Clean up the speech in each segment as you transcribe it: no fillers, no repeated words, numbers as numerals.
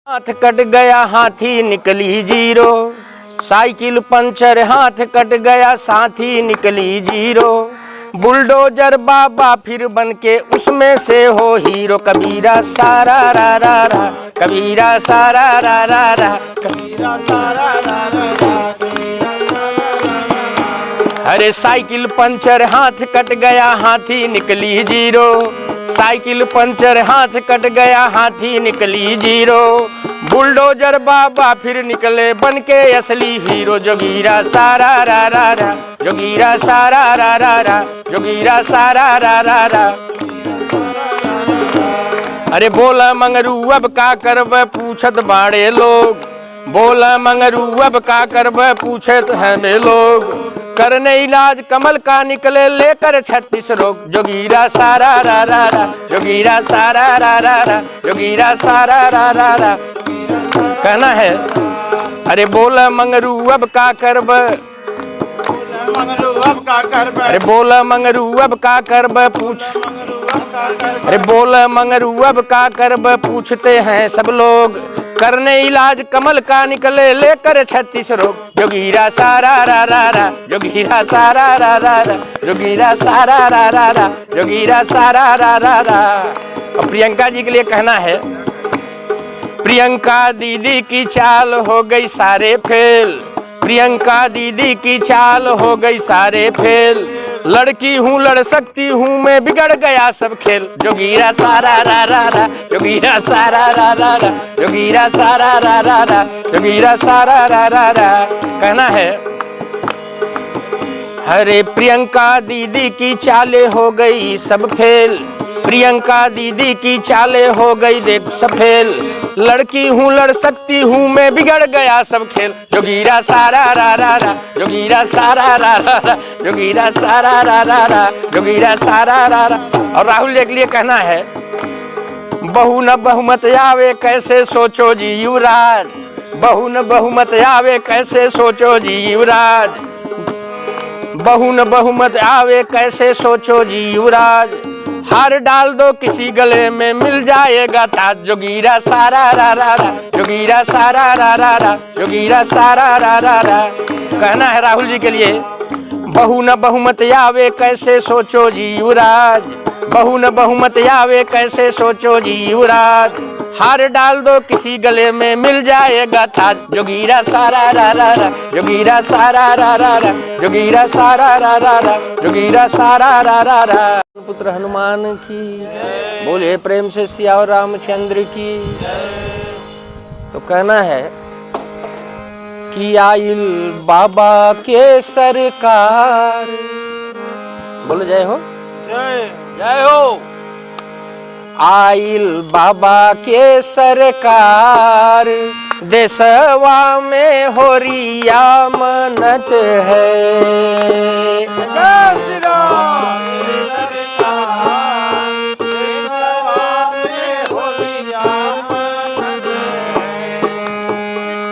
हाथ कट गया हाथी निकली जीरो, साइकिल पंचर हाथ कट गया साथी निकली जीरो, बुलडोजर बाबा फिर बनके उसमें से हो हीरो। कबीरा सारा रा रा रा, कबीरा सारा रा रा रा, कबीरा सारा रा रा रा। अरे साइकिल पंचर हाथ कट गया हाथी निकली जीरो, साइकिल पंचर हाथ कट गया हाथी निकली जीरो, बुलडोजर बाबा फिर निकले बनके असली हीरो। जोगीरा सारा रा रा रा, जोगीरा सारा रा रा रा, जोगीरा सारा रा रा रा। अरे बोला मंगरू अब का करब पूछत बाड़े लोग, बोला मंगरू अब का करब पूछत हैं लोग, करने इलाज कमल का निकले लेकर 36 रोग। जोगीरा सारा रा रा रा, जोगीरा सारा रा रा रा, जोगीरा सारा रा रा रा। कहना है अरे बोला मंगरू अब का करब, अरे बोला मंगरू अब का करब पूछ, अरे बोला मंगरू अब का करब पूछते हैं सब लोग, करने इलाज कमल का निकले लेकर 36 रोग। जोगीरा सारा रा रा रा, जोगीरा सारा रा रा रा, जोगीरा सारा रा रा रा, जोगीरा सारा रा रा रा। और प्रियंका जी के लिए कहना है, प्रियंका दीदी की चाल हो गई सारे फेल, प्रियंका दीदी की चाल हो गई सारे फेल, लड़की हूँ लड़ सकती हूँ मैं बिगड़ गया सब खेल। जोगीरा सारा रा रा रा, जोगीरा सारा रा रा रा, जोगीरा सारा रा रा रा, जोगीरा सारा रा रा रा। कहना है अरे प्रियंका दीदी की चाले हो गई सब फेल, प्रियंका दीदी की चाले हो गई देख सब फेल, लड़की हूँ लड़ सकती हूँ मैं बिगड़ गया सब खेल। जोगीरा सारा रा रा रा, जोगीरा सारा रा रा रा, जोगीरा सारा रा रा रा, जोगीरा सारा रा रा। और राहुल जी के लिए कहना है, बहू न बहुमत आवे कैसे सोचो जी युवराज, बहू न बहुमत आवे कैसे सोचो जी युवराज, बहू न बहुमत आवे कैसे सोचो जी युवराज, हार डाल दो किसी गले में मिल जाएगा ताज। जोगीरा सारा रा रा रा, जोगीरा सारा रा रा रा, जोगीरा सारा रा रा रा। कहना है राहुल जी के लिए, बहू न बहुमत आवे कैसे सोचो जी युवराज, बहू न बहुमत आवे कैसे सोचो जी युवराज, हार डाल दो किसी गले में मिल जाएगा ताज। जोगीरा सारा रा रा रा, जोगीरा सारा रा रा रा, जोगीरा सारा रा रा रा, जोगीरा सारा रा रा रा। पुत्र हनुमान की बोले प्रेम से सियावर रामचंद्र की। तो कहना है कि आइल बाबा के सरकार, बोलो जय हो, जय जय हो। आइल बाबा के सरकार, देशवा में होरिया मनत है।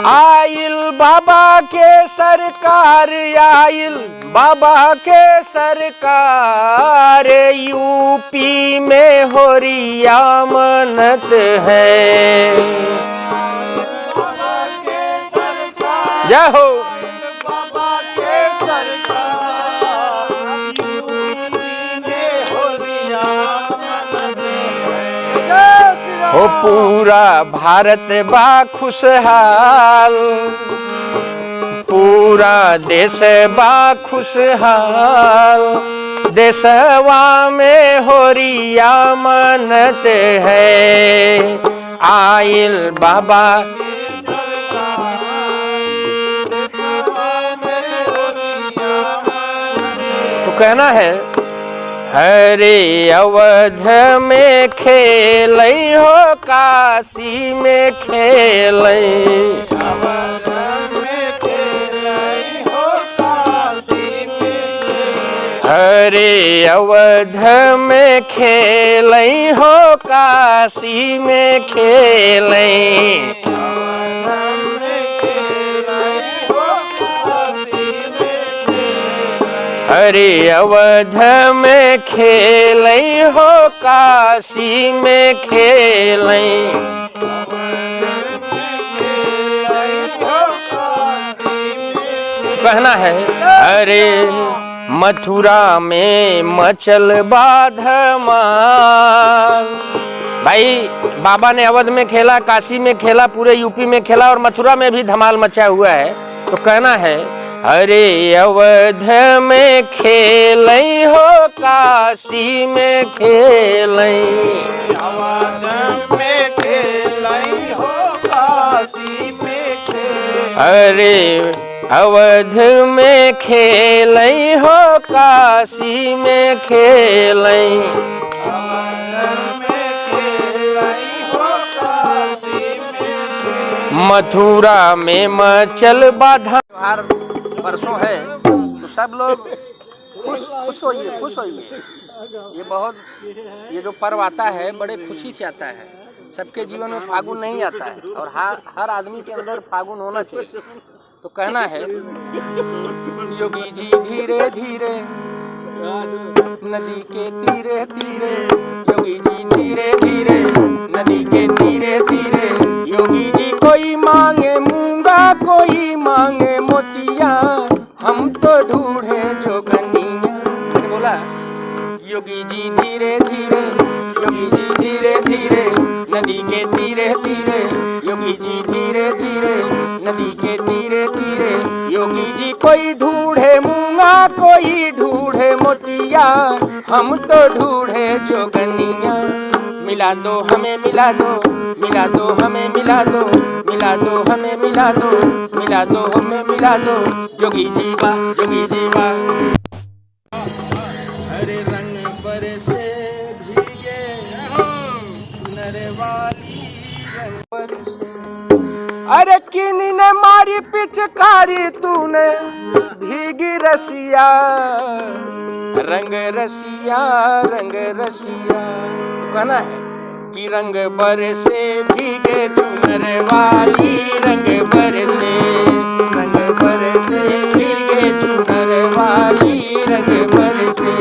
आइल बाबा के सरकार, आइल बाबा के सरकार, यूपी में होरिया मनत है। जय हो बाबा के सरकार, यूपी में होरिया मनत है। ओ पूरा भारत बा खुशहाल, पूरा देश बा खुशहाल, देशवा में होरिया मनत है। आइल बाबा तो कहना है, हरे अवध में खेल हो काशी में खेल, हरे अवध में खेल हो काशी में खेल, हरे अवध में खेल हो काशी में खेल। कहना है अरे मथुरा में मचल बाधमाल। भाई बाबा ने अवध में खेला, काशी में खेला, पूरे यूपी में खेला और मथुरा में भी धमाल मचा हुआ है। तो कहना है अरे अवध में खेलई हो, काशी में खेलई, अवध में खेलई हो, काशी में खेलई। अरे अवध में खेलई हो, काशी में खेलई, मथुरा में मचल बाधा। त्योहार परसों है तो सब लोग खुश होइए। ये जो पर्व आता है बड़े खुशी से आता है। सबके जीवन में फागुन नहीं आता है और हर आदमी के अंदर फागुन होना चाहिए। तो कहना है योगी जी धीरे धीरे नदी के तीरे तीरे, योगी जी धीरे धीरे नदी के तीरे तीरे, योगी जी कोई मांगे मूंगा कोई मांगे मोतिया, हम तो ढूंढे जोगनिया। मैंने बोला योगी जी धीरे धीरे, योगी जी धीरे धीरे नदी के तीरे तीरे, योगी जी धीरे धीरे नदी के तीरे तीरे, योगी जी कोई ढूंढे मूंगा कोई ढूंढे मोतिया, हम तो ढूंढे जोगनिया। मिला दो हमें मिला दो, मिला दो हमें मिला दो, मिला दो हमें मिला दो, मिला दो हमें मिला दो, जोगी जीवा जोगी जीवा। अरे रंग बरसे भीगे चुनर वाली रंग बरसे, अरे किनी ने मारी पिचकारी तूने भीगी रसिया, रंग रसिया रंग रसिया। कहना है कि रंग बरसे भीगे चुनर वाली, रंग बरसे भीगे चुनर वाली, रंग बरसे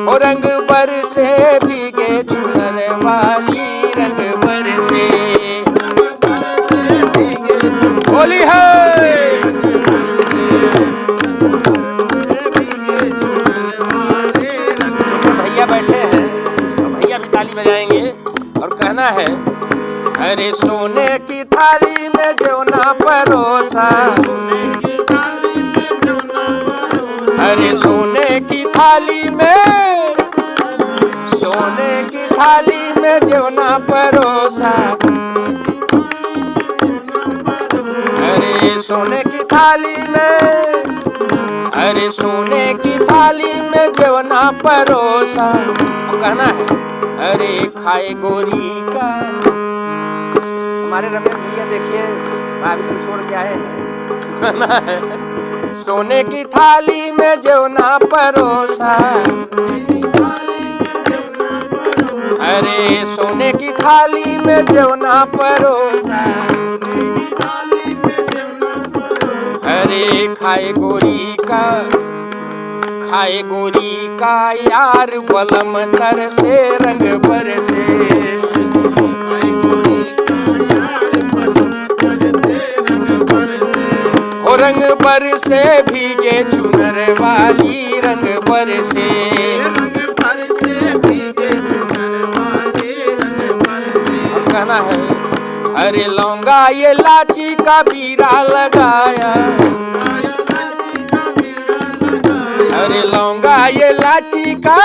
ओ रंग बरसे भीगे चुनर वाली, रंग बरसे होली है। भैया बैठे हैं और भैया भी ताली बजाएंगे और कहना है अरे सोने की थाली में जेवना परोसा, अरे सोने की थाली में, सोने की थाली में जेवना परोसा, अरे सोने की थाली में, अरे सोने की थाली में जेवना परोसा। कहना है अरे खाए गोरी का, हमारे रमेश भैया देखिए भाभी को छोड़ के आए हैं। कहना है सोने की थाली में जेवना परोसा, अरे सोने की थाली में जेवना परोसा, अरे खाए गोरी का, खाए गोरी का यार बलम तर से रंग बरसे, ओ रंग बरसे भीगे चुनर वाली, रंग बरसे और कहना है अरे लौंगा ये लाची का बीरा लगाया, अरे लौंगा ये लाची का,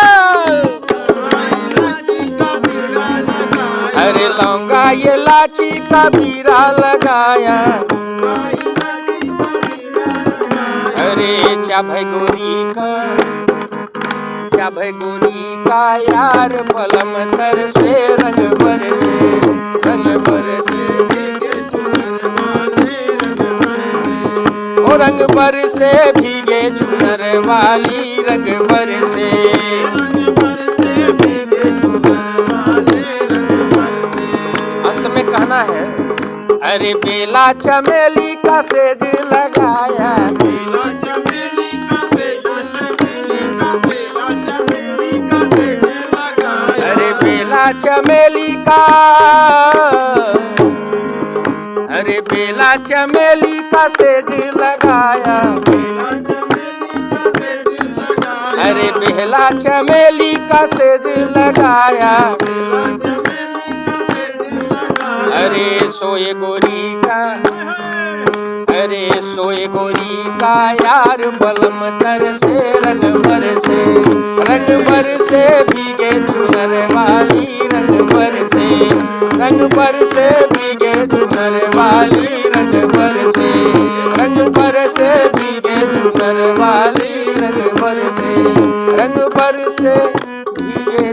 अरे लौंगा ये लाची का बीरा लगाया, अरे चाभै गोरी का, चाभै गोरी का यार बलम तर से रंग बरसे, रंग बरसे ओ रंग बरसे भीगे चुनर वाली, रंग बरसे। अंत में कहना है अरे बेला चमेली का सेज लगाया, अरे बेला चमेली का, अरे बेला चमेली का सेज लगाया, अरे बेला चमेली का सेज लगाया, अरे सोए गोरी का, अरे सोए गोरी का यार बलम तर से रंग भर से भीगे चुनर वाली रंग भर से भीगे चुनर वाली रंग भर से भीगे चुनर वाली रंग भर से भीगे